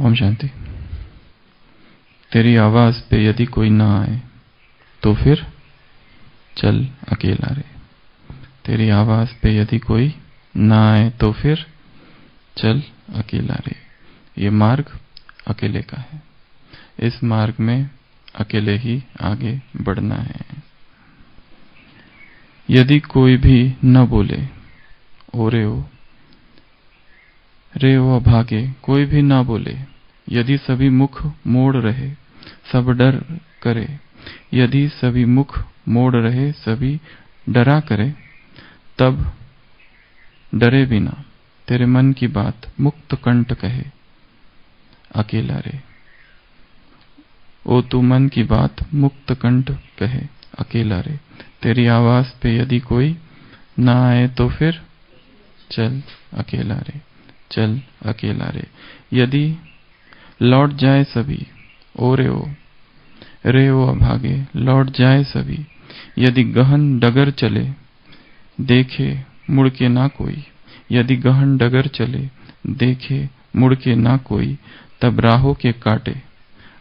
ओम शांति। तेरी आवाज पे यदि कोई ना आए तो फिर चल अकेला रे। तेरी आवाज पे यदि कोई ना आए तो फिर चल अकेला रे। ये मार्ग अकेले का है। इस मार्ग में अकेले ही आगे बढ़ना है। यदि कोई भी न बोले ओ रे ओ अभागे, कोई भी ना बोले, यदि सभी मुख मोड़ रहे सब डर करे, यदि सभी मुख मोड़ रहे सभी डरा करे, तब डरे बिना तेरे मन की बात मुक्त कंठ कहे अकेला रे। ओ तू मन की बात मुक्त कंठ कहे अकेला रे। तेरी आवाज पे यदि कोई ना आए तो फिर चल अकेला रे, चल अकेला रे। यदि लौट जाए सभी ओ रे ओ अभागे, लौट जाए सभी, यदि गहन डगर चले देखे मुड़ के ना कोई, यदि गहन डगर चले देखे मुड़ के ना कोई, तब राहों के काटे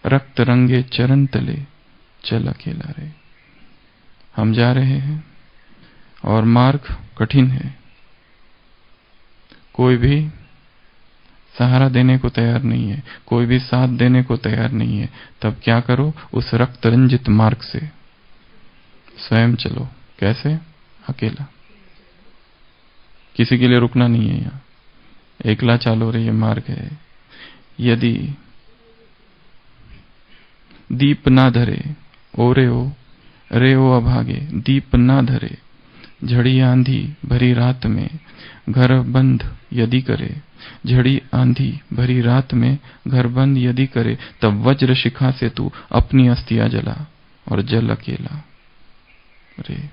रक्त रंगे चरण तले चल अकेला रे। हम जा रहे हैं और मार्ग कठिन है। कोई भी सहारा देने को तैयार नहीं है, कोई भी साथ देने को तैयार नहीं है। तब क्या करो, उस रक्त रंजित मार्ग से स्वयं चलो। कैसे? अकेला। किसी के लिए रुकना नहीं है। यहाँ एकला चालो रे, ये मार्ग है। यदि दीप ना धरे ओ रे ओ अभागे, दीप ना धरे, झड़ी आंधी भरी रात में घर बंद यदि करे, झड़ी आंधी भरी रात में घर बंद यदि करे, तब वज्र शिखा से तू अपनी अस्थियां जला और जल अकेला रे।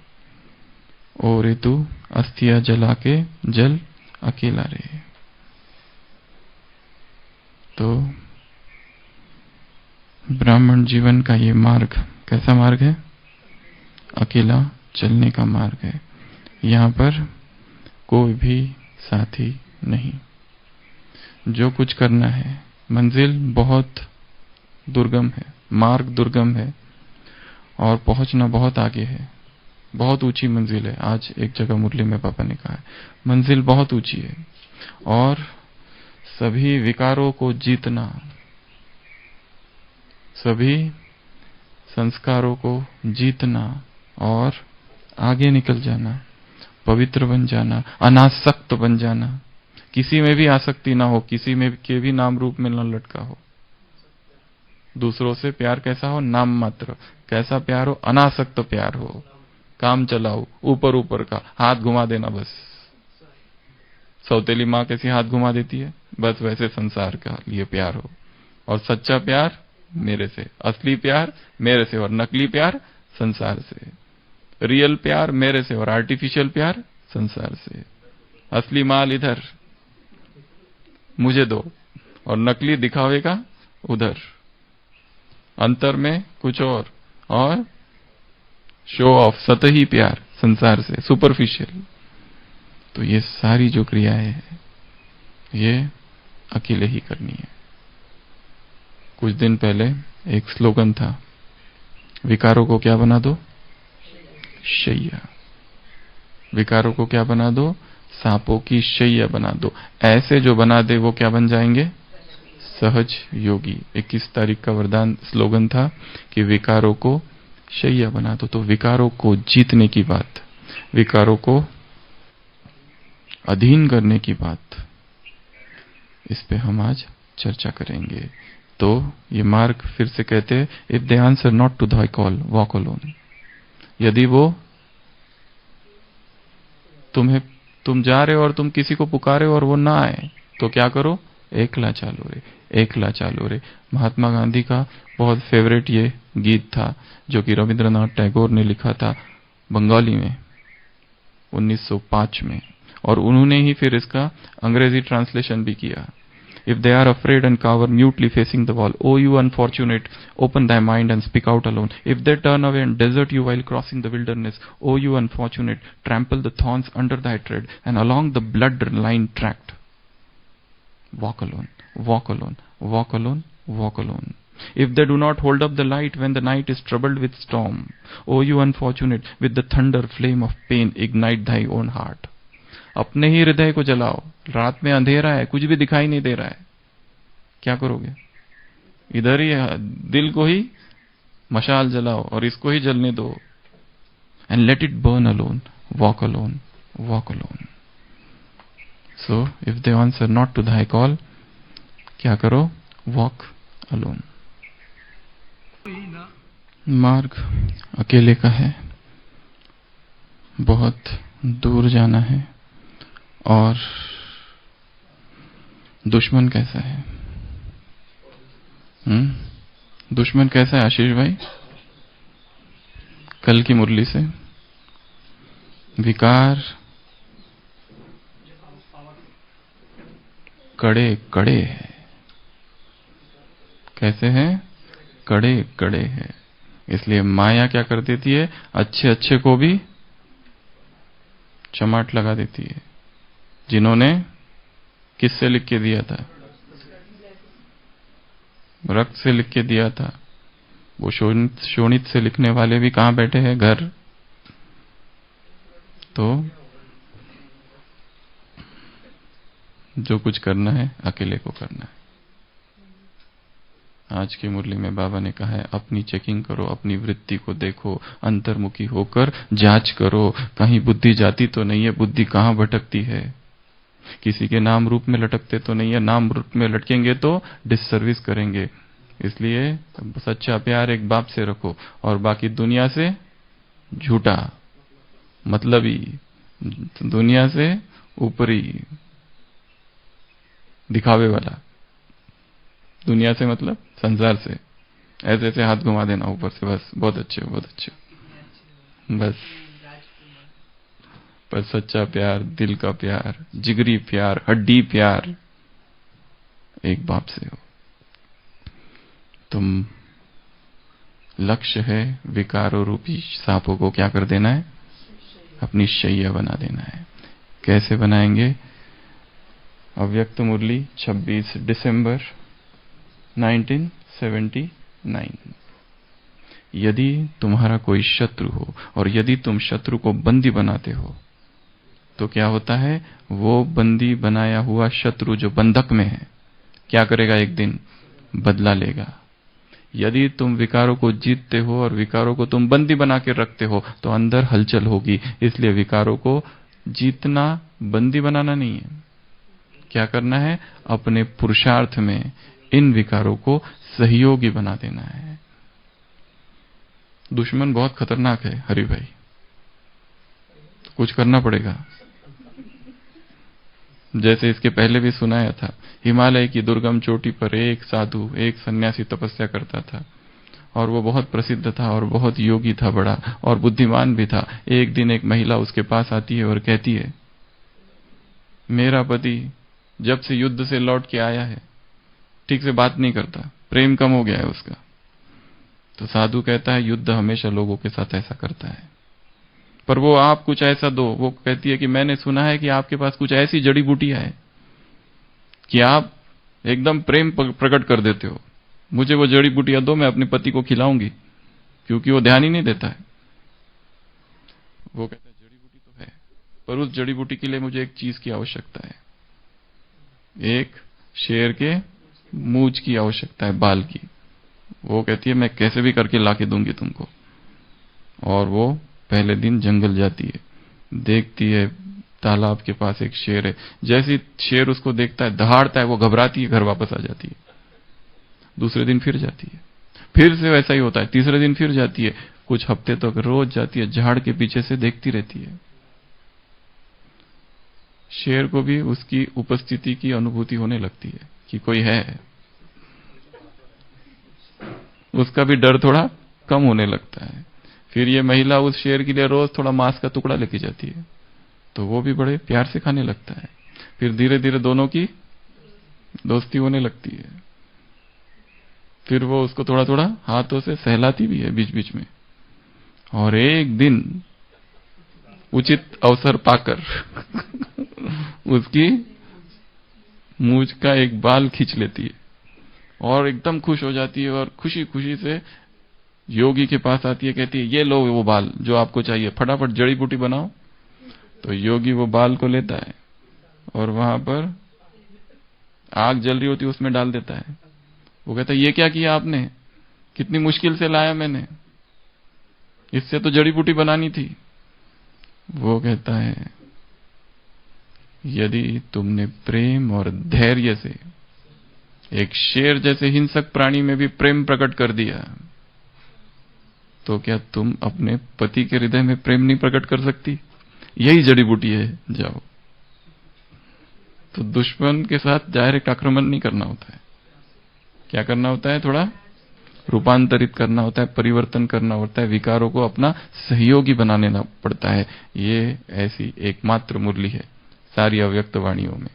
ओ रे तू अस्थियां जला के जल अकेला रे। तो ब्राह्मण जीवन का ये मार्ग कैसा मार्ग है? अकेला चलने का मार्ग है। यहाँ पर कोई भी साथी नहीं। जो कुछ करना है, मंजिल बहुत दुर्गम है, मार्ग दुर्गम है और पहुंचना बहुत आगे है। बहुत ऊंची मंजिल है। आज एक जगह मुरली में पापा ने कहा है, मंजिल बहुत ऊंची है और सभी विकारों को जीतना, सभी संस्कारों को जीतना और आगे निकल जाना, पवित्र बन जाना, अनासक्त बन जाना। किसी में भी आसक्ति ना हो, किसी में के भी नाम रूप में न लटका हो। दूसरों से प्यार कैसा हो? नाम मात्र। कैसा प्यार हो? अनासक्त प्यार हो। काम चलाओ, ऊपर ऊपर का, हाथ घुमा देना बस। सौतेली माँ कैसी हाथ घुमा देती है, बस वैसे संसार का लिए प्यार हो। और सच्चा प्यार मेरे से, असली प्यार मेरे से और नकली प्यार संसार से। रियल प्यार मेरे से और आर्टिफिशियल प्यार संसार से। असली माल इधर मुझे दो और नकली दिखावे का उधर। अंतर में कुछ और शो ऑफ, सतही प्यार संसार से, सुपरफिशियल। तो ये सारी जो क्रियाएं हैं ये अकेले ही करनी है। कुछ दिन पहले एक स्लोगन था, विकारों को क्या बना दो? शैया। विकारों को क्या बना दो? सांपों की शैया बना दो। ऐसे जो बना दे वो क्या बन जाएंगे? सहज योगी। 21 तारीख का वरदान स्लोगन था कि विकारों को शैया बना दो। तो विकारों को जीतने की बात, विकारों को अधीन करने की बात, इस पे हम आज चर्चा करेंगे। तो ये मार्ग फिर से कहते हैं, if they answer not to thy call walk alone. यदि वो तुम जा रहे हो और तुम किसी को पुकारे और वो ना आए तो क्या करो? एकला चालो रे, एकला चालो रे। महात्मा गांधी का बहुत फेवरेट ये गीत था जो कि रविंद्रनाथ टैगोर ने लिखा था बंगाली में 1905 में, और उन्होंने ही फिर इसका अंग्रेजी ट्रांसलेशन भी किया। If they are afraid and cower mutely facing the wall, O you unfortunate, open thy mind and speak out alone. If they turn away and desert you while crossing the wilderness, O you unfortunate, trample the thorns under thy tread and along the blood-lined tract. Walk alone, walk alone, walk alone, walk alone. If they do not hold up the light when the night is troubled with storm, O you unfortunate, with the thunder flame of pain ignite thy own heart. अपने ही हृदय को जलाओ, रात में अंधेरा है, कुछ भी दिखाई नहीं दे रहा है, क्या करोगे? इधर ही दिल को ही मशाल जलाओ और इसको ही जलने दो. And let it burn alone, walk alone, walk alone. So, if they answer not to thy call, क्या करो? Walk alone. मार्ग अकेले का है, बहुत दूर जाना है. और दुश्मन कैसा है? दुश्मन कैसा है आशीष भाई? कल की मुरली से विकार कड़े कड़े है. कैसे हैं? कड़े कड़े है. इसलिए माया क्या कर देती है? अच्छे अच्छे को भी चमाट लगा देती है. जिन्होंने किससे लिख के दिया था? रक्त से लिख के दिया था. वो शोणित से लिखने वाले भी कहां बैठे हैं? घर. तो जो कुछ करना है अकेले को करना है. आज की मुरली में बाबा ने कहा है अपनी चेकिंग करो, अपनी वृत्ति को देखो, अंतर्मुखी होकर जांच करो, कहीं बुद्धि जाती तो नहीं है, बुद्धि कहां भटकती है, किसी के नाम रूप में लटकते तो नहीं है. नाम रूप में लटकेंगे तो डिससर्विस करेंगे. इसलिए सच्चा प्यार एक बाप से रखो और बाकी दुनिया से झूठा मतलबी, दुनिया से ऊपरी दिखावे वाला, दुनिया से मतलब संसार से ऐसे ऐसे हाथ घुमा देना ऊपर से, बस बहुत अच्छे बहुत अच्छे, बस. पर सच्चा प्यार, दिल का प्यार, जिगरी प्यार, हड्डी प्यार एक बाप से हो. तुम लक्ष्य है विकारों रूपी सांपों को क्या कर देना है? अपनी शैया बना देना है. कैसे बनाएंगे? अव्यक्त मुरली 26 दिसंबर 1979. यदि तुम्हारा कोई शत्रु हो और यदि तुम शत्रु को बंदी बनाते हो तो क्या होता है? वो बंदी बनाया हुआ शत्रु जो बंधक में है क्या करेगा? एक दिन बदला लेगा. यदि तुम विकारों को जीतते हो और विकारों को तुम बंदी बना के रखते हो तो अंदर हलचल होगी. इसलिए विकारों को जीतना, बंदी बनाना नहीं है. क्या करना है? अपने पुरुषार्थ में इन विकारों को सहयोगी बना देना है. दुश्मन बहुत खतरनाक है हरि भाई, कुछ करना पड़ेगा. जैसे इसके पहले भी सुनाया था, हिमालय की दुर्गम चोटी पर एक साधु, एक सन्यासी तपस्या करता था और वो बहुत प्रसिद्ध था और बहुत योगी था बड़ा और बुद्धिमान भी था. एक दिन एक महिला उसके पास आती है और कहती है, मेरा पति जब से युद्ध से लौट के आया है ठीक से बात नहीं करता, प्रेम कम हो गया है उसका. तो साधु कहता है युद्ध हमेशा लोगों के साथ ऐसा करता है, पर वो आप कुछ ऐसा दो. वो कहती है कि मैंने सुना है कि आपके पास कुछ ऐसी जड़ी बूटियां है कि आप एकदम प्रेम प्रकट कर देते हो. मुझे वो जड़ी बूटियां दो, मैं अपने पति को खिलाऊंगी, क्योंकि वो ध्यान ही नहीं देता है. वो कहता है जड़ी बूटी तो है, पर उस जड़ी बूटी के लिए मुझे एक चीज की आवश्यकता है, एक शेर के मूंछ की आवश्यकता है, बाल की. वो कहती है मैं कैसे भी करके लाके दूंगी तुमको. और वो पहले दिन जंगल जाती है, देखती है तालाब के पास एक शेर है. जैसे शेर उसको देखता है दहाड़ता है, वो घबराती है, घर वापस आ जाती है. दूसरे दिन फिर जाती है, फिर से वैसा ही होता है. तीसरे दिन फिर जाती है, कुछ हफ्ते तक तो रोज जाती है, झाड़ के पीछे से देखती रहती है. शेर को भी उसकी उपस्थिति की अनुभूति होने लगती है कि कोई है. उसका भी डर थोड़ा कम होने लगता है. फिर ये महिला उस शेर के लिए रोज थोड़ा मांस का टुकड़ा लेके जाती है, तो वो भी बड़े प्यार से खाने लगता है. फिर धीरे धीरे दोनों की दोस्ती होने लगती है. फिर वो उसको थोड़ा थोड़ा हाथों से सहलाती भी है बीच बीच में. और एक दिन उचित अवसर पाकर उसकी मूंछ का एक बाल खींच लेती है और एकदम खुश हो जाती है और खुशी खुशी से योगी के पास आती है, कहती है ये लो वो बाल जो आपको चाहिए, फटाफट जड़ी बूटी बनाओ। तो योगी वो बाल को लेता है और वहां पर आग जल रही होती है उसमें डाल देता है। वो कहता है ये क्या किया आपने, कितनी मुश्किल से लाया मैंने, इससे तो जड़ी बूटी बनानी थी। वो कहता है यदि तुमने प्रेम और धैर्य से एक शेर जैसे हिंसक प्राणी में भी प्रेम प्रकट कर दिया, तो क्या तुम अपने पति के हृदय में प्रेम नहीं प्रकट कर सकती? यही जड़ी बूटी है, जाओ। तो दुश्मन के साथ डायरेक्ट आक्रमण नहीं करना होता है, क्या करना होता है, थोड़ा रूपांतरित करना होता है, परिवर्तन करना होता है, विकारों को अपना सहयोगी बनाने पड़ता है। ये ऐसी एकमात्र मुरली है सारी अव्यक्त वाणियों में,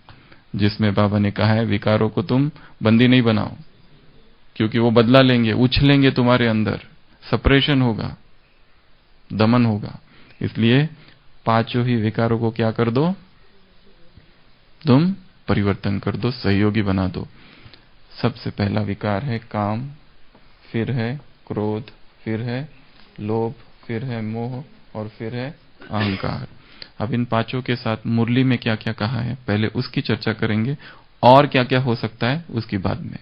जिसमें बाबा ने कहा है विकारों को तुम बंदी नहीं बनाओ, क्योंकि वो बदला लेंगे, उछलेंगे तुम्हारे अंदर, सप्रेशन होगा, दमन होगा। इसलिए पांचों ही विकारों को क्या कर दो, तुम परिवर्तन कर दो, सहयोगी बना दो। सबसे पहला विकार है काम, फिर है क्रोध, फिर है लोभ, फिर है मोह और फिर है अहंकार। अब इन पांचों के साथ मुरली में क्या क्या कहा है पहले उसकी चर्चा करेंगे, और क्या क्या हो सकता है उसकी बाद में।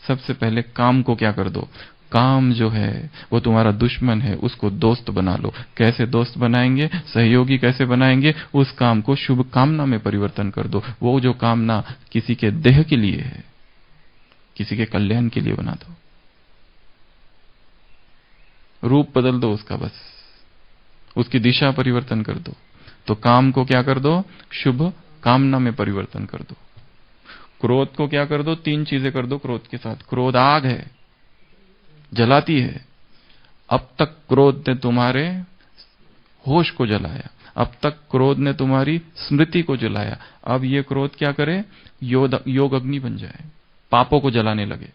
सबसे पहले काम को क्या कर दो, काम जो है वो तुम्हारा दुश्मन है, उसको दोस्त बना लो। कैसे दोस्त बनाएंगे, सहयोगी कैसे बनाएंगे, उस काम को शुभ कामना में परिवर्तन कर दो। वो जो कामना किसी के देह के लिए है, किसी के कल्याण के लिए बना दो, रूप बदल दो उसका, बस उसकी दिशा परिवर्तन कर दो। तो काम को क्या कर दो, शुभ कामना में परिवर्तन कर दो। क्रोध को क्या कर दो, तीन चीजें कर दो क्रोध के साथ। क्रोध आग है, जलाती है। अब तक क्रोध ने तुम्हारे होश को जलाया, अब तक क्रोध ने तुम्हारी स्मृति को जलाया। अब ये क्रोध क्या करे, योग अग्नि बन जाए, पापों को जलाने लगे।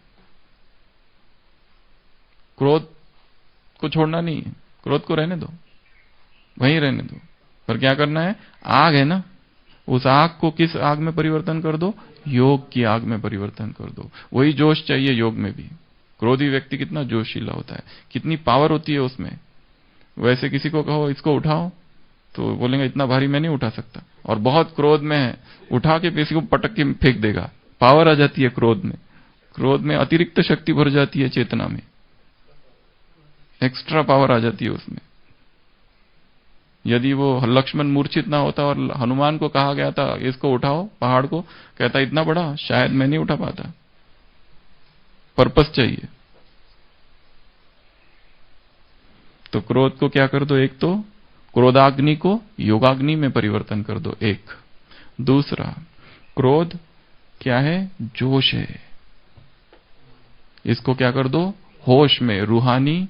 क्रोध को छोड़ना नहीं है, क्रोध को रहने दो, वहीं रहने दो, पर क्या करना है, आग है ना, उस आग को किस आग में परिवर्तन कर दो, योग की आग में परिवर्तन कर दो। वही जोश चाहिए योग में भी। क्रोधी व्यक्ति कितना जोशीला होता है, कितनी पावर होती है उसमें। वैसे किसी को कहो इसको उठाओ तो बोलेंगे इतना भारी मैं नहीं उठा सकता, और बहुत क्रोध में है, उठा के किसी को पटक के फेंक देगा। पावर आ जाती है क्रोध में, क्रोध में अतिरिक्त शक्ति भर जाती है, चेतना में एक्स्ट्रा पावर आ जाती है उसमें। यदि वो लक्ष्मण मूर्छित ना होता और हनुमान को कहा गया था इसको उठाओ पहाड़ को, कहता इतना बड़ा शायद मैं नहीं उठा पाता। पर्पस चाहिए। तो क्रोध को क्या कर दो, एक तो क्रोधाग्नि को योगाग्नि में परिवर्तन कर दो, एक। दूसरा, क्रोध क्या है, जोश है, इसको क्या कर दो, होश में, रूहानी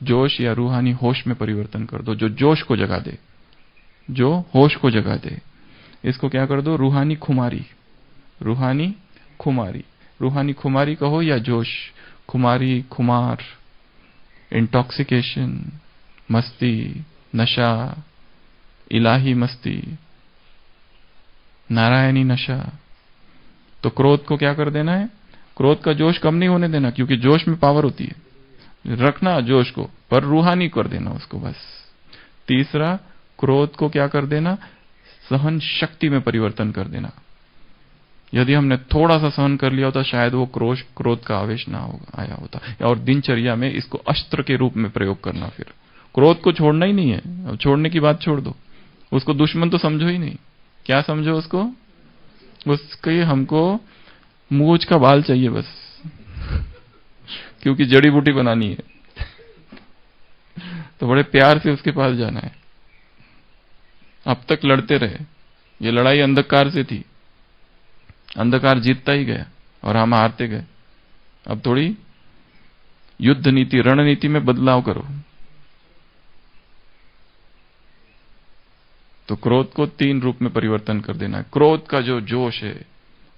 जोश या रूहानी होश में परिवर्तन कर दो, जो जोश को जगा दे, जो होश को जगा दे। इसको क्या कर दो, रूहानी खुमारी, रूहानी खुमारी। रूहानी खुमारी कहो या जोश, खुमारी, खुमार, इंटॉक्सिकेशन, मस्ती, नशा, इलाही मस्ती, नारायणी नशा। तो क्रोध को क्या कर देना है, क्रोध का जोश कम नहीं होने देना, क्योंकि जोश में पावर होती है, रखना जोश को, पर रूहानी कर देना उसको बस। तीसरा, क्रोध को क्या कर देना, सहन शक्ति में परिवर्तन कर देना। यदि हमने थोड़ा सा सहन कर लिया होता शायद वो क्रोध का आवेश ना आया होता। और दिनचर्या में इसको अस्त्र के रूप में प्रयोग करना। फिर क्रोध को छोड़ना ही नहीं है, अब छोड़ने की बात छोड़ दो, उसको दुश्मन तो समझो ही नहीं। क्या समझो उसको, उसके हमको मूंछ का बाल चाहिए बस, क्योंकि जड़ी बूटी बनानी है। तो बड़े प्यार से उसके पास जाना है। अब तक लड़ते रहे, ये लड़ाई अंधकार से थी, अंधकार जीतता ही गया और हम हारते गए। अब थोड़ी युद्ध नीति, रणनीति में बदलाव करो। तो क्रोध को तीन रूप में परिवर्तन कर देना है। क्रोध का जो जोश है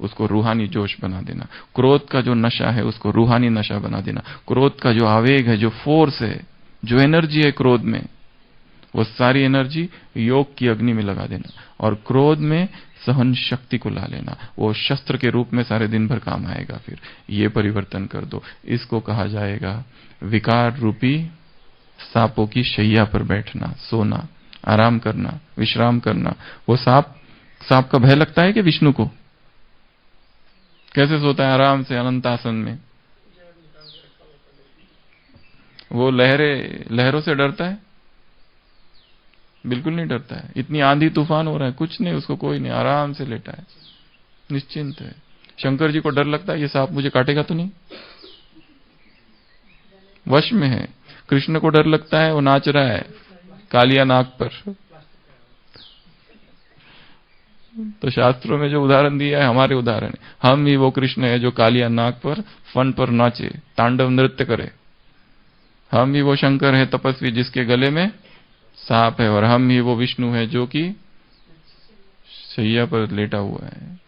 उसको रूहानी जोश बना देना, क्रोध का जो नशा है उसको रूहानी नशा बना देना, क्रोध का जो आवेग है, जो फोर्स है, जो एनर्जी है क्रोध में, वो सारी एनर्जी योग की अग्नि में लगा देना। और क्रोध में सहन शक्ति को ला लेना, वो शस्त्र के रूप में सारे दिन भर काम आएगा। फिर ये परिवर्तन कर दो। इसको कहा जाएगा विकार रूपी सांपों की शैया पर बैठना, सोना, आराम करना, विश्राम करना। वो सांप का भय लगता है कि विष्णु को? कैसे सोता है आराम से अनंतासन में? वो लहरों से डरता है? बिल्कुल नहीं डरता है। इतनी आंधी तूफान हो रहा है, कुछ नहीं, उसको कोई नहीं, आराम से लेटा है, निश्चिंत है। शंकर जी को डर लगता है ये सांप मुझे काटेगा तो नहीं, वश में है। कृष्ण को डर लगता है, वो नाच रहा है कालिया नाग पर। तो शास्त्रों में जो उदाहरण दिया है हमारे उदाहरण है। हम ही वो कृष्ण है जो कालिया नाग पर फन पर नाचे, तांडव नृत्य करे। हम ही वो शंकर है तपस्वी जिसके गले में सांप है, और हम ही वो विष्णु है जो कि शैया पर लेटा हुआ है।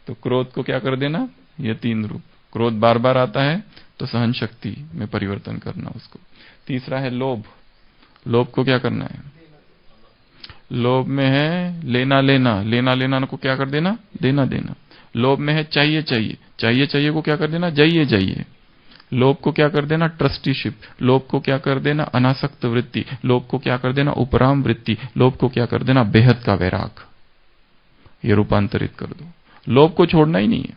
तो क्रोध को क्या कर देना? ये 3 रूप। क्रोध बार बार आता है तो सहन शक्ति में परिवर्तन करना उसको। तीसरा है लोभ। लोभ को क्या करना है? लोभ में है लेना लेना, लेना लेना को क्या कर देना? देना देना। लोभ में है चाहिए चाहिए, चाहिए चाहिए को क्या कर देना? जाइए जाइए। लोभ को क्या कर देना? ट्रस्टीशिप। लोभ को क्या कर देना? अनासक्त वृत्ति। लोभ को क्या कर देना? उपराम वृत्ति। लोभ को क्या कर देना? बेहद का वैराग। ये रूपांतरित कर दो। लोभ को छोड़ना ही नहीं है,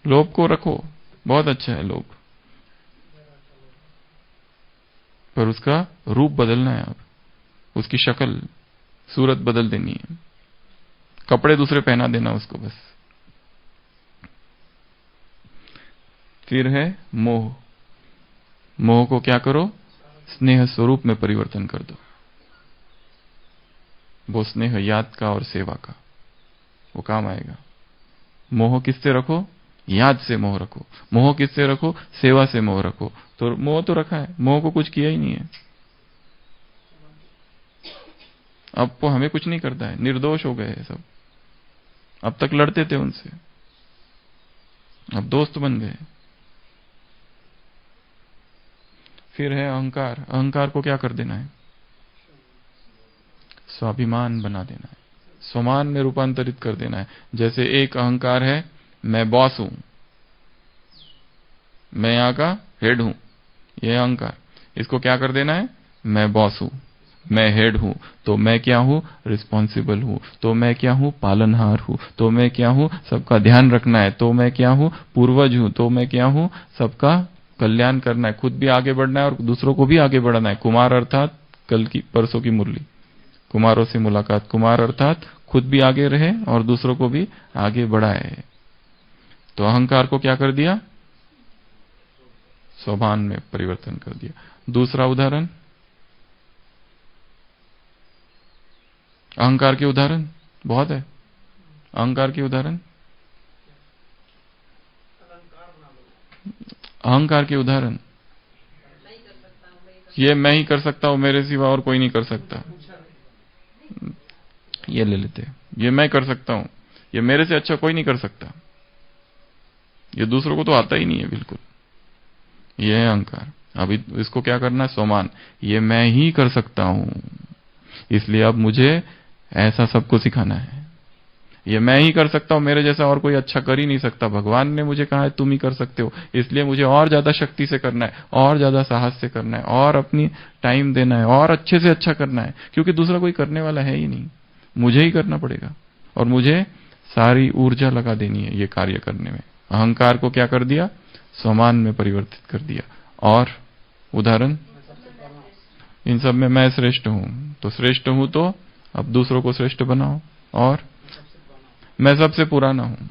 लोभ को रखो, बहुत अच्छा है लोभ, पर उसका रूप बदलना है। अब उसकी शक्ल सूरत बदल देनी है, कपड़े दूसरे पहना देना उसको बस। फिर है मोह। मोह को क्या करो? स्नेह स्वरूप में परिवर्तन कर दो। वो स्नेह याद का और सेवा का, वो काम आएगा। मोह किससे रखो? याद से मोह रखो। मोह किससे रखो? सेवा से मोह रखो। तो मोह तो रखा है, मोह को कुछ किया ही नहीं है। अब वो हमें कुछ नहीं करता है, निर्दोष हो गए सब। अब तक लड़ते थे उनसे, अब दोस्त बन गए। फिर है अहंकार। अहंकार को क्या कर देना है? स्वाभिमान बना देना है, स्वमान में रूपांतरित कर देना है। जैसे एक अहंकार है, मैं बॉस हूं, मैं यहां का हेड हूं, यह अहंकार। इसको क्या कर देना है? मैं बॉस हूं, मैं हेड हूं, तो मैं क्या हूं? रिस्पॉन्सिबल हूं। तो मैं क्या हूं? पालनहार हूं। तो मैं क्या हूं? सबका ध्यान रखना है। तो मैं क्या हूं? पूर्वज हूं। तो मैं क्या हूं? सबका कल्याण करना है, खुद भी आगे बढ़ना है और दूसरों को भी आगे बढ़ाना है। कुमार अर्थात कल की परसों की मुरली, कुमारों से मुलाकात। कुमार अर्थात खुद भी आगे रहे और दूसरों को भी आगे बढ़ाए। तो अहंकार को क्या कर दिया? स्वभान में परिवर्तन कर दिया। दूसरा उदाहरण, अहंकार के उदाहरण बहुत है। अहंकार के उदाहरण, अहंकार के उदाहरण, ये मैं ही कर सकता हूं, मेरे सिवा और कोई नहीं कर सकता। ये ले लेते, ये मैं कर सकता हूं, ये मेरे से अच्छा कोई नहीं कर सकता, ये दूसरों को तो आता ही नहीं है बिल्कुल। ये है अहंकार। अभी इसको क्या करना है? स्वमान। ये मैं ही कर सकता हूं, इसलिए अब मुझे ऐसा सबको सिखाना है। ये मैं ही कर सकता हूं, मेरे जैसा और कोई अच्छा कर ही नहीं सकता। भगवान ने मुझे कहा है तुम ही कर सकते हो, इसलिए मुझे और ज्यादा शक्ति से करना है, और ज्यादा साहस से करना है, और अपनी टाइम देना है, और अच्छे से अच्छा करना है, क्योंकि दूसरा कोई करने वाला है ही नहीं, मुझे ही करना पड़ेगा। और मुझे सारी ऊर्जा लगा देनी है ये कार्य करने में। अहंकार को क्या कर दिया? स्वमान में परिवर्तित कर दिया। और उदाहरण, इन सब में मैं श्रेष्ठ हूं, तो श्रेष्ठ हूं तो अब दूसरों को श्रेष्ठ बनाओ। और मैं सबसे पुराना हूं,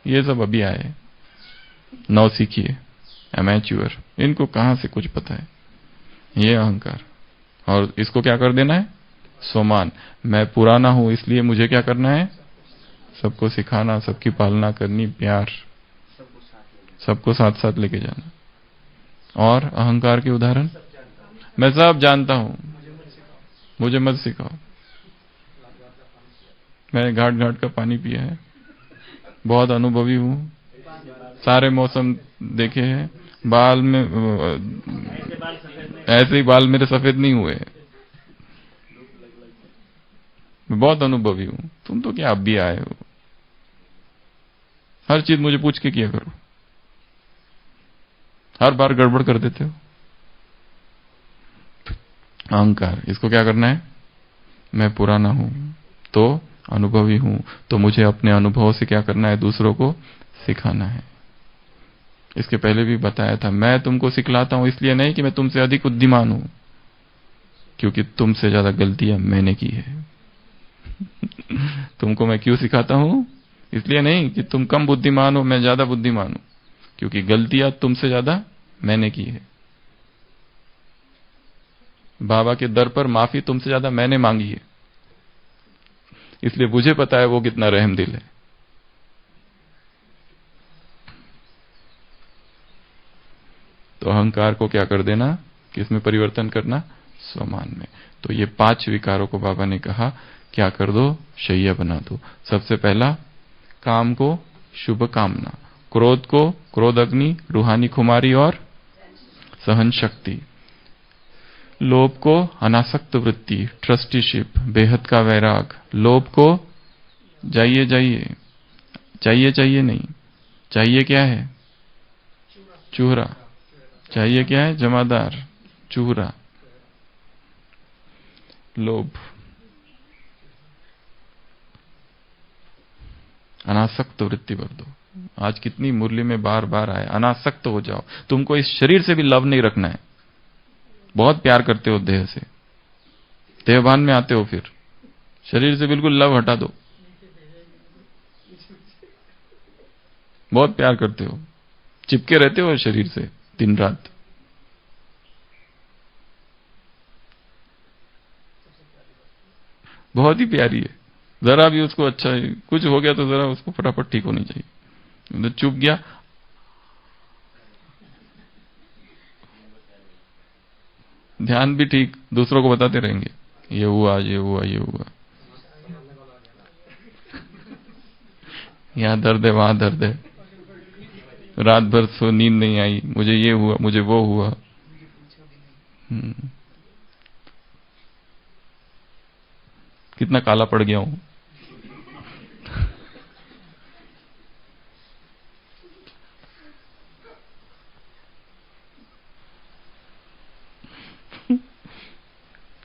ये सब अभी आए, नौ सीखिए, एमेच्योर, इनको कहां से कुछ पता है। ये अहंकार। और इसको क्या कर देना है? स्वमान। मैं पुराना हूं, इसलिए मुझे क्या करना है? सबको सिखाना, सबकी पालना करनी, प्यार, सबको साथ साथ लेके जाना। और अहंकार के उदाहरण, मैं सब जानता हूं, मुझे मत सिखाओ। मैंने घाट घाट का पानी पिया है, बहुत अनुभवी हूं, सारे मौसम देखे हैं, बाल में ऐसे ही बाल मेरे सफेद नहीं हुए। मैं बहुत अनुभवी हूं, तुम तो क्या अब भी आए हो, हर चीज मुझे पूछ के किया करो, हर बार गड़बड़ कर देते हो। अहंकार, इसको क्या करना है? मैं पुराना हूं तो अनुभवी हूं, तो मुझे अपने अनुभव से क्या करना है? दूसरों को सिखाना है। इसके पहले भी बताया था, मैं तुमको सिखलाता हूं इसलिए नहीं कि मैं तुमसे अधिक बुद्धिमान हूं, क्योंकि तुमसे ज्यादा गलतियां मैंने की है। तुमको मैं क्यों सिखाता हूं? इसलिए नहीं कि तुम कम बुद्धिमान हो, मैं ज्यादा बुद्धिमान हूं, क्योंकि गलतियां तुमसे ज्यादा मैंने की है। बाबा के दर पर माफी तुमसे ज्यादा मैंने मांगी है, इसलिए मुझे पता है वो कितना रहमदिल है। तो अहंकार को क्या कर देना? किसमें परिवर्तन करना? स्वमान में। तो ये 5 विकारों को बाबा ने कहा क्या कर दो? शैया बना दो। सबसे पहला, काम को शुभ कामना, क्रोध को क्रोध अग्नि रूहानी खुमारी और सहन शक्ति, लोभ को अनासक्त वृत्ति ट्रस्टीशिप बेहद का वैराग, लोभ को जाइए जाइए, चाहिए चाहिए नहीं, चाहिए क्या है? चूहरा। चाहिए क्या है? जमादार, चूहरा। लोभ, अनासक्त वृत्ति भर दो। आज कितनी मुरली में बार बार आए, अनासक्त हो जाओ। तुमको इस शरीर से भी लव नहीं रखना है। बहुत प्यार करते हो देह से, देहभान में आते हो, फिर शरीर से बिल्कुल लव हटा दो। बहुत प्यार करते हो, चिपके रहते हो शरीर से दिन रात। बहुत ही प्यारी है, जरा भी उसको अच्छा है, कुछ हो गया तो जरा उसको फटाफट ठीक होनी चाहिए। तो चुप गया, ध्यान भी ठीक, दूसरों को बताते रहेंगे ये हुआ ये हुआ ये हुआ, यहां दर्द है वहां दर्द है, रात भर सो नींद नहीं आई, मुझे ये हुआ मुझे वो हुआ। कितना काला पड़ गया हूं।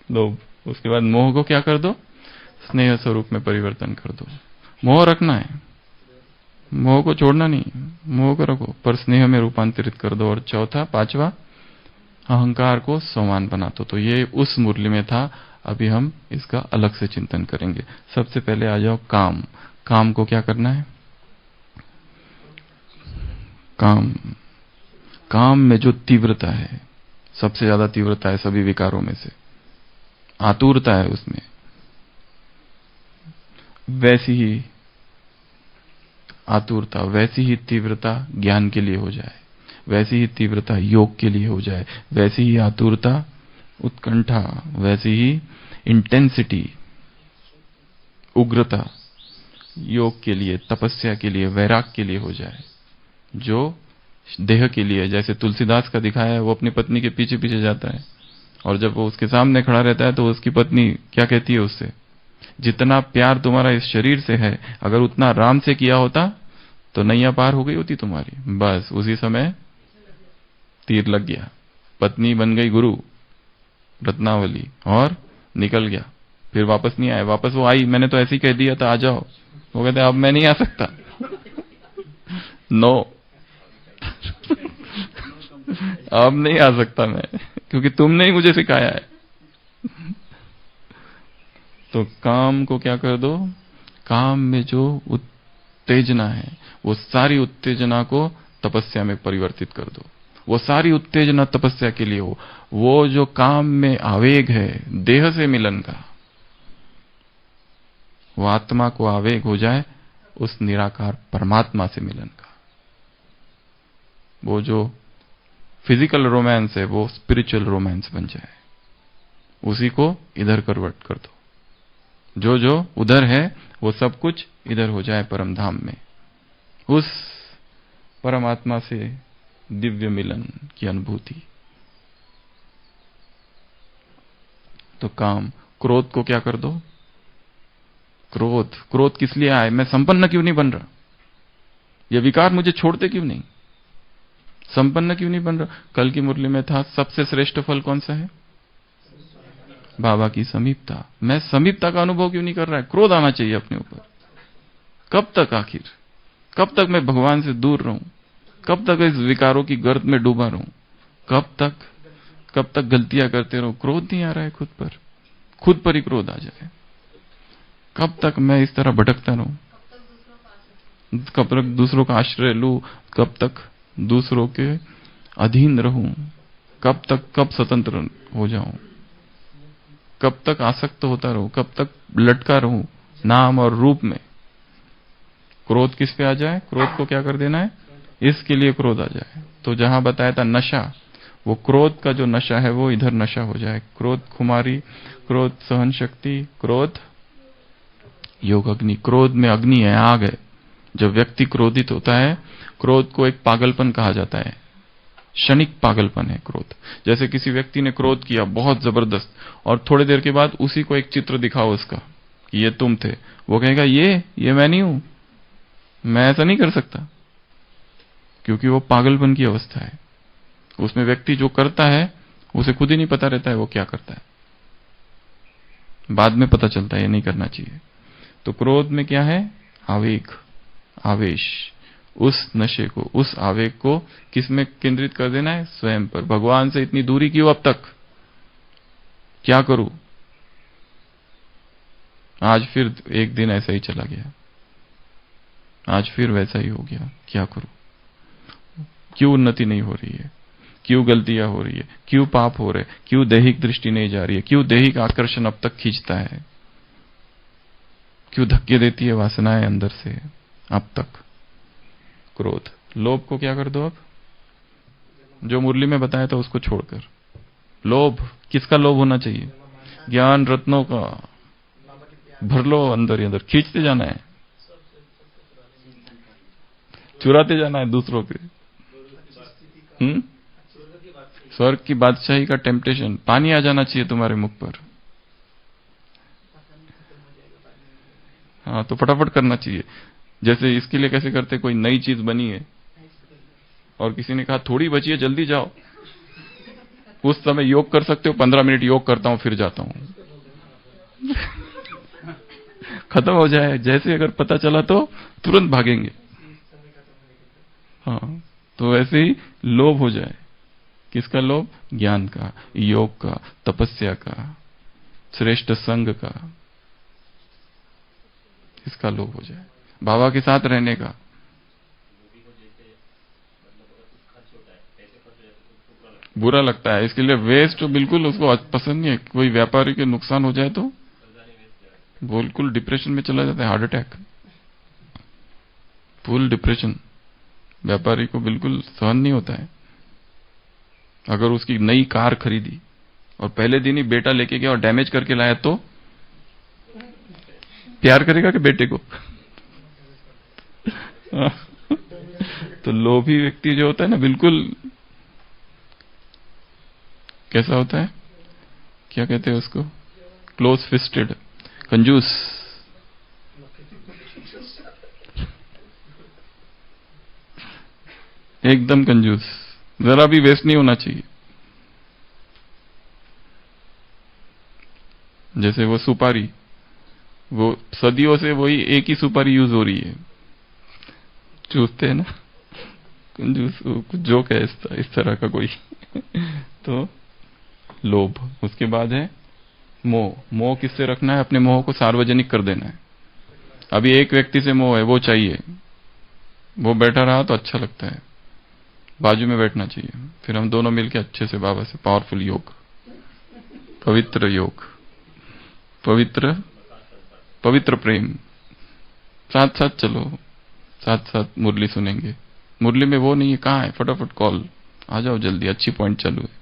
लोभ, उसके बाद मोह को क्या कर दो? स्नेह स्वरूप में परिवर्तन कर दो। मोह रखना है, मोह को छोड़ना नहीं, मोह को रखो पर स्नेह में रूपांतरित कर दो। और चौथा, 5वां, अहंकार को समान बना दो। तो ये उस मुरली में था, अभी हम इसका अलग से चिंतन करेंगे। सबसे पहले आ जाओ काम। काम को क्या करना है? काम, काम में जो तीव्रता है, सबसे ज्यादा तीव्रता है सभी विकारों में से, आतुरता है उसमें, वैसी ही आतुरता, वैसी ही तीव्रता ज्ञान के लिए हो जाए, वैसी ही तीव्रता योग के लिए हो जाए, वैसी ही आतुरता उत्कंठा, वैसी ही इंटेंसिटी उग्रता योग के लिए, तपस्या के लिए, वैराग के लिए हो जाए, जो देह के लिए। जैसे तुलसीदास का दिखाया है, वो अपनी पत्नी के पीछे पीछे जाता है, और जब वो उसके सामने खड़ा रहता है तो उसकी पत्नी क्या कहती है उससे? जितना प्यार तुम्हारा इस शरीर से है, अगर उतना राम से किया होता तो नैया पार हो गई होती तुम्हारी। बस उसी समय तीर लग गया, पत्नी बन गई गुरु रत्नावली और निकल गया, फिर वापस नहीं आया। वापस वो आई, मैंने तो ऐसे ही कह दिया था आ जाओ, वो कहते अब मैं नहीं आ सकता। नो, अब नहीं आ सकता मैं, क्योंकि तुमने ही मुझे सिखाया है। तो काम को क्या कर दो? काम में जो उत्तेजना है, वो सारी उत्तेजना को तपस्या में परिवर्तित कर दो। वो सारी उत्तेजना तपस्या के लिए हो। वो जो काम में आवेग है देह से मिलन का, वो आत्मा को आवेग हो जाए उस निराकार परमात्मा से मिलन का। वो जो फिजिकल रोमांस है वो स्पिरिचुअल रोमांस बन जाए, उसी को इधर कन्वर्ट कर दो। जो जो उधर है वो सब कुछ इधर हो जाए परम धाम में, उस परमात्मा से दिव्य मिलन की अनुभूति। तो काम, क्रोध को क्या कर दो? क्रोध, क्रोध किस लिए आए? मैं संपन्न क्यों नहीं बन रहा? ये विकार मुझे छोड़ते क्यों नहीं? संपन्न क्यों नहीं बन रहा? कल की मुरली में था, सबसे श्रेष्ठ फल कौन सा है? बाबा की समीपता। मैं समीपता का अनुभव क्यों नहीं कर रहा है? क्रोध आना चाहिए अपने ऊपर। कब तक आखिर? कब तक मैं भगवान से दूर रहूं? कब तक इस विकारों की गर्त में डूबा रहूं? कब तक गलतियां करते रहूं? क्रोध नहीं आ रहा है खुद पर, खुद पर ही क्रोध आ जाए। कब तक मैं इस तरह भटकता रहूं? कब तक दूसरों का आश्रय लूं? कब तक दूसरों के अधीन रहूं? कब स्वतंत्र हो जाऊं? कब तक आसक्त होता रहूं? कब तक लटका रहूं नाम और रूप में? क्रोध किस पे आ जाए? क्रोध को क्या कर देना है? इसके लिए क्रोध आ जाए। तो जहां बताया था नशा, वो क्रोध का जो नशा है वो इधर नशा हो जाए। क्रोध खुमारी, क्रोध सहन शक्ति, क्रोध योग अग्नि। क्रोध में अग्नि है, आग है। जब व्यक्ति क्रोधित होता है, क्रोध को एक पागलपन कहा जाता है, क्षणिक पागलपन है क्रोध। जैसे किसी व्यक्ति ने क्रोध किया बहुत जबरदस्त, और थोड़ी देर के बाद उसी को एक चित्र दिखाओ उसका कि ये तुम थे, वो कहेगा ये मैं नहीं हूं, मैं ऐसा नहीं कर सकता, क्योंकि वो पागलपन की अवस्था है। उसमें व्यक्ति जो करता है उसे खुद ही नहीं पता रहता है वो क्या करता है, बाद में पता चलता है ये नहीं करना चाहिए। तो क्रोध में क्या है? आवेग, आवेश। उस नशे को, उस आवेग को किस में केंद्रित कर देना है? स्वयं पर। भगवान से इतनी दूरी क्यों अब तक? क्या करूं? आज फिर एक दिन ऐसा ही चला गया, आज फिर वैसा ही हो गया, क्या करूं? क्यों उन्नति नहीं हो रही है? क्यों गलतियां हो रही है? क्यों पाप हो रहे? क्यों दैहिक दृष्टि नहीं जा रही है? क्यों दैहिक आकर्षण अब तक खींचता है? क्यों धक्के देती है वासनाएं अंदर से अब तक? क्रोध। लोभ को क्या कर दो अब? जो मुरली में बताया था उसको छोड़कर। लोभ, किसका लोभ होना चाहिए? ज्ञान रत्नों का। भर लो अंदर ही अंदर, खींचते जाना है, चुराते जाना है दूसरों के। स्वर्ग की बादशाही का टेम्पटेशन, पानी आ जाना चाहिए तुम्हारे मुख पर। हाँ, तो फटाफट करना चाहिए। जैसे इसके लिए कैसे करते? कोई नई चीज बनी है और किसी ने कहा थोड़ी बची है, जल्दी जाओ। उस समय योग कर सकते हो, 15 मिनट योग करता हूं फिर जाता हूं। खत्म हो जाए। जैसे अगर पता चला तो तुरंत भागेंगे। हाँ, तो वैसे ही लोभ हो जाए। किसका लोभ? ज्ञान का, योग का, तपस्या का, श्रेष्ठ संग का, इसका लोभ हो जाए। बाबा के साथ रहने का। बुरा लगता है, इसके लिए वेस्ट बिल्कुल उसको पसंद नहीं है। कोई व्यापारी के नुकसान हो जाए तो बिल्कुल डिप्रेशन में चला जाता है, हार्ट अटैक, फुल डिप्रेशन। व्यापारी को बिल्कुल सहन नहीं होता है। अगर उसकी नई कार खरीदी और पहले दिन ही बेटा लेके गया और डैमेज करके लाया तो प्यार करेगा कि बेटे को? तो लोभी व्यक्ति जो होता है ना, बिल्कुल कैसा होता है, क्या कहते हैं उसको? क्लोज फिस्टेड, कंजूस। एकदम कंजूस, जरा भी वेस्ट नहीं होना चाहिए। जैसे वो सुपारी, वो सदियों से वही एक ही सुपारी यूज हो रही है, चूसते हैं ना, कंजूस। कुछ जोक है इस तरह का कोई। तो लोभ। उसके बाद है मोह। मोह किससे रखना है? अपने मोह को सार्वजनिक कर देना है। अभी एक व्यक्ति से मोह है, वो चाहिए, वो बैठा रहा तो अच्छा लगता है, बाजू में बैठना चाहिए। फिर हम दोनों मिलकर अच्छे से बाबा से पावरफुल योग, पवित्र योग, पवित्र प्रेम, साथ साथ चलो, साथ साथ मुरली सुनेंगे। मुरली में वो नहीं है, कहाँ है? फटाफट कॉल, आ जाओ जल्दी, अच्छी पॉइंट चालू है।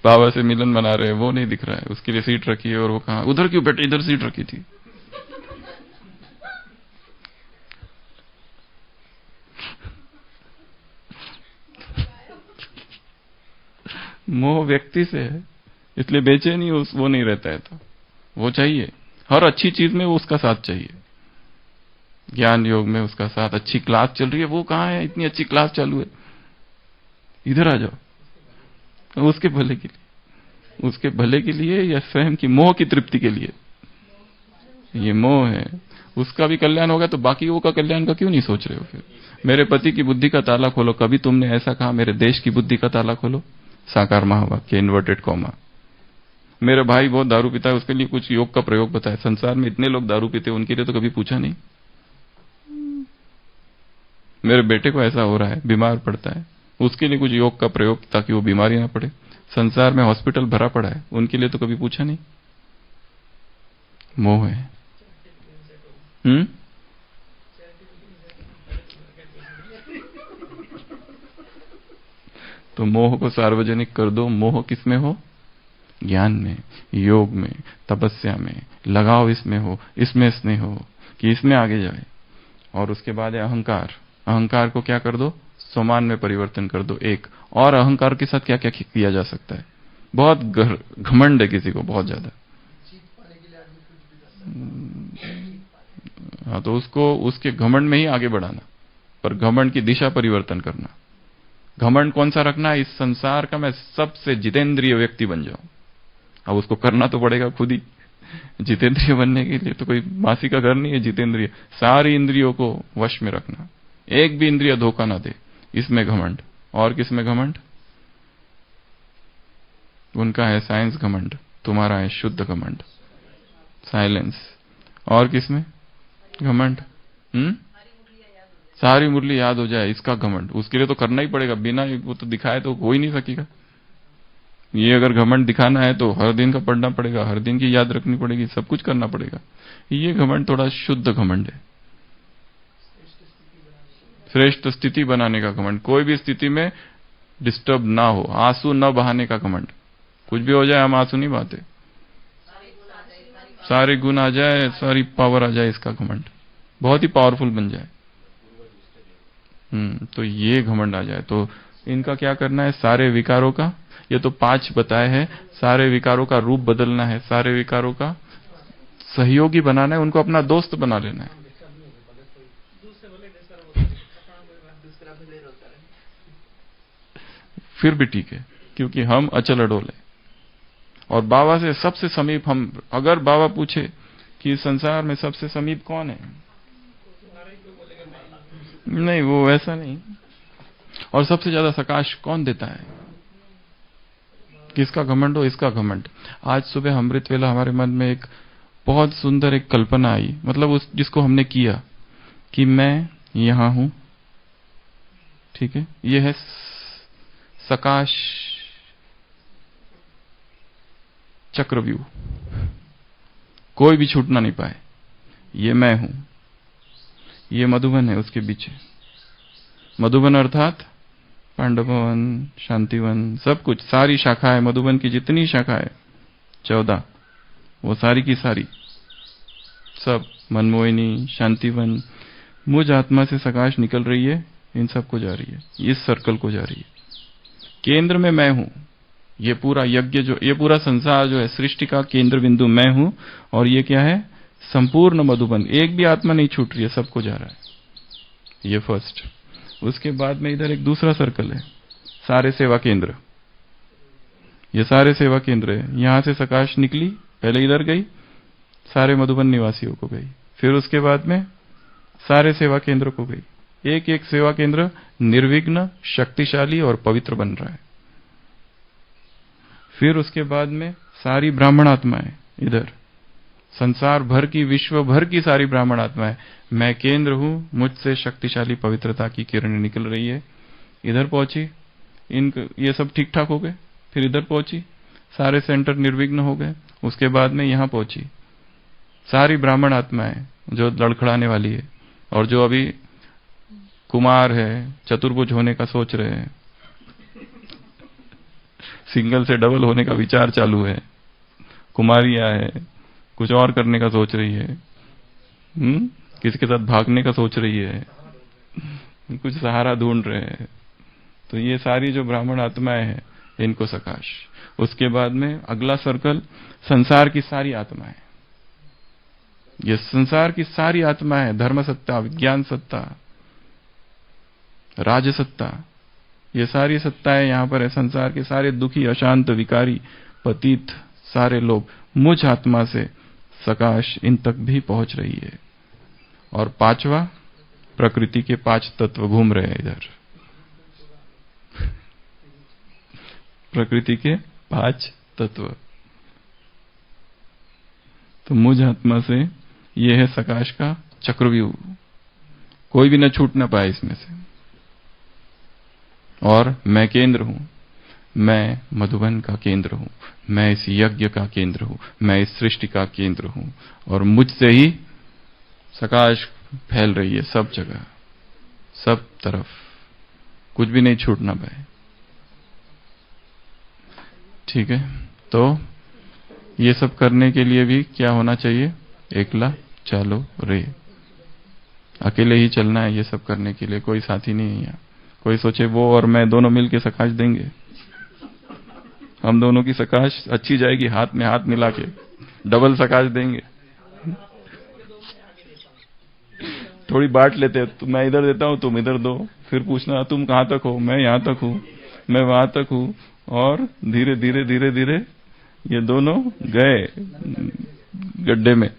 बाबा से मिलन बना रहे हैं, वो नहीं दिख रहा है, उसके लिए सीट रखी है और वो कहाँ? उधर क्यों बैठे? इधर सीट रखी थी। मोह व्यक्ति से है, इसलिए बेचैनी वो नहीं रहता है। तो वो चाहिए। हर अच्छी चीज में वो उसका साथ चाहिए। ज्ञान योग में उसका साथ, अच्छी क्लास चल रही है, वो कहाँ है, इतनी अच्छी क्लास चालू है, इधर आ जाओ। उसके भले के लिए, उसके भले के लिए या स्वयं की मोह की तृप्ति के लिए? ये मोह है। उसका भी कल्याण होगा तो बाकी वो का कल्याण का क्यों नहीं सोच रहे हो? फिर मेरे पति की बुद्धि का ताला खोलो, कभी तुमने ऐसा कहा मेरे देश की बुद्धि का ताला खोलो? साकार महावाक्य, इन्वर्टेड कॉमा। मेरा भाई बहुत दारू पीता है, उसके लिए कुछ योग का प्रयोग बताए। संसार में इतने लोग दारू पीते, उनके लिए तो कभी पूछा नहीं। मेरे बेटे को ऐसा हो रहा है, बीमार पड़ता है, उसके लिए कुछ योग का प्रयोग ताकि वो बीमारी ना पड़े। संसार में हॉस्पिटल भरा पड़ा है, उनके लिए तो कभी पूछा नहीं। मोह है। तो मोह को सार्वजनिक कर दो। मोह किसमें हो? ज्ञान में, योग में, तपस्या में, लगाव इसमें हो, इसमें स्नेह हो कि इसमें आगे जाए। और उसके बाद है अहंकार। अहंकार को क्या कर दो? स्वमान में परिवर्तन कर दो। एक और अहंकार के साथ क्या क्या किया जा सकता है? बहुत घमंड है किसी को, बहुत ज्यादा। हाँ, तो उसको उसके घमंड में ही आगे बढ़ाना, पर घमंड की दिशा परिवर्तन करना। घमंड कौन सा रखना? इस संसार का मैं सबसे जितेंद्रिय व्यक्ति बन जाऊं। अब उसको करना तो पड़ेगा खुद ही। जितेंद्रिय बनने के लिए तो कोई मासी का घर नहीं है। जितेंद्रिय, सारी इंद्रियों को वश में रखना, एक भी इंद्रिय धोखा ना दे, इसमें घमंड। और किसमें घमंड? उनका है साइंस घमंड, तुम्हारा है शुद्ध घमंड, साइलेंस। और किसमें घमंड? सारी मुरली याद हो जाए, इसका घमंड। उसके लिए तो करना ही पड़ेगा, बिना वो तो दिखाए तो हो ही नहीं सकेगा। ये अगर घमंड दिखाना है तो हर दिन का पढ़ना पड़ेगा, हर दिन की याद रखनी पड़ेगी, सब कुछ करना पड़ेगा। ये घमंड थोड़ा शुद्ध घमंड है, श्रेष्ठ स्थिति बनाने का घमंड। कोई भी स्थिति में डिस्टर्ब ना हो, आंसू न बहाने का घमंड। कुछ भी हो जाए हम आंसू नहीं बहाते, सारे गुण आ जाए, सारी पावर आ जाए, इसका घमंड बहुत ही पावरफुल बन जाए। तो ये घमंड आ जाए तो इनका क्या करना है? सारे विकारों का, ये तो 5 बताए हैं, सारे विकारों का रूप बदलना है, सारे विकारों का सहयोगी बनाना है, उनको अपना दोस्त बना लेना है। फिर भी ठीक है, क्योंकि हम अचल अडोल है। और बाबा से सबसे समीप हम, अगर बाबा पूछे कि संसार में सबसे समीप कौन है, नहीं वो वैसा नहीं। और सबसे ज्यादा प्रकाश कौन देता है? किसका घमंड हो? इसका घमंड। आज सुबह अमृत वेला हमारे मन में एक बहुत सुंदर एक कल्पना आई, मतलब उस जिसको हमने किया कि मैं यहां हूं, ठीक है, ये है सकाश चक्रव्यूह, कोई भी छूटना नहीं पाए। ये मैं हूं, ये मधुबन है, उसके पीछे मधुबन अर्थात पांडवन, शांतिवन, सब कुछ, सारी शाखाएं, मधुबन की जितनी शाखाएं 14, वो सारी की सारी, सब मनमोहिनी, शांतिवन, मुझ आत्मा से प्रकाश निकल रही है, इन सबको जा रही है, इस सर्कल को जा रही है। केंद्र में मैं हूं। ये पूरा यज्ञ जो, ये पूरा संसार जो है, सृष्टि का केंद्र बिंदु मैं हूं। और ये क्या है? संपूर्ण मधुबन, एक भी आत्मा नहीं छूट रही है, सबको जा रहा है। ये फर्स्ट। उसके बाद में इधर एक दूसरा सर्कल है, सारे सेवा केंद्र। ये सारे सेवा केंद्र है, यहां से प्रकाश निकली, पहले इधर गई, सारे मधुबन निवासियों को गई, फिर उसके बाद में सारे सेवा केंद्र को गई। एक एक सेवा केंद्र निर्विघ्न, शक्तिशाली और पवित्र बन रहा है। फिर उसके बाद में सारी ब्राह्मण आत्माएं, इधर संसार भर की, विश्व भर की सारी ब्राह्मण आत्माएं, मैं केंद्र हूं, मुझसे शक्तिशाली पवित्रता की किरणें निकल रही है, इधर पहुंची, ये सब ठीक ठाक हो गए। फिर इधर पहुंची, सारे सेंटर निर्विघ्न हो गए। उसके बाद में यहां पहुंची, सारी ब्राह्मण आत्माएं जो लड़खड़ाने वाली है, और जो अभी कुमार है, चतुर्भुज होने का सोच रहे हैं, सिंगल से डबल होने का विचार चालू है, कुमारियां है, कुछ और करने का सोच रही है, किसी के साथ भागने का सोच रही है, कुछ सहारा ढूंढ रहे हैं, तो ये सारी जो ब्राह्मण आत्माएं हैं, इनको सकाश। उसके बाद में अगला सर्कल, संसार की सारी आत्माएं, ये संसार की सारी आत्मा है, धर्म सत्ता, विज्ञान सत्ता, राज सत्ता, ये सारी सत्ताएं यहां पर है। संसार के सारे दुखी, अशांत, विकारी, पतित सारे लोग मुझ आत्मा से सकाश इन तक भी पहुंच रही है। और पांचवा, प्रकृति के 5 तत्व घूम रहे हैं इधर। प्रकृति के 5 तत्व, तो मुझ आत्मा से ये है सकाश का चक्रव्यूह, कोई भी न छूट ना पाए इसमें से। और मैं केंद्र हूं, मैं मधुबन का केंद्र हूं, मैं इस यज्ञ का केंद्र हूं, मैं इस सृष्टि का केंद्र हूं, और मुझसे ही सकाश फैल रही है सब जगह, सब तरफ, कुछ भी नहीं छूटना पाए। ठीक है, तो ये सब करने के लिए भी क्या होना चाहिए? एकला चलो रे, अकेले ही चलना है ये सब करने के लिए, कोई साथी नहीं है यहाँ। कोई सोचे वो और मैं दोनों मिलके सकाश देंगे, हम दोनों की सकाश अच्छी जाएगी, हाथ में हाथ मिला के डबल सकाश देंगे। थोड़ी बांट लेते, तो मैं इधर देता हूं, तुम इधर दो, फिर पूछना तुम कहां तक हो, मैं यहां तक हूं, मैं वहां तक हूं, और धीरे धीरे धीरे धीरे ये दोनों गए गड्ढे में।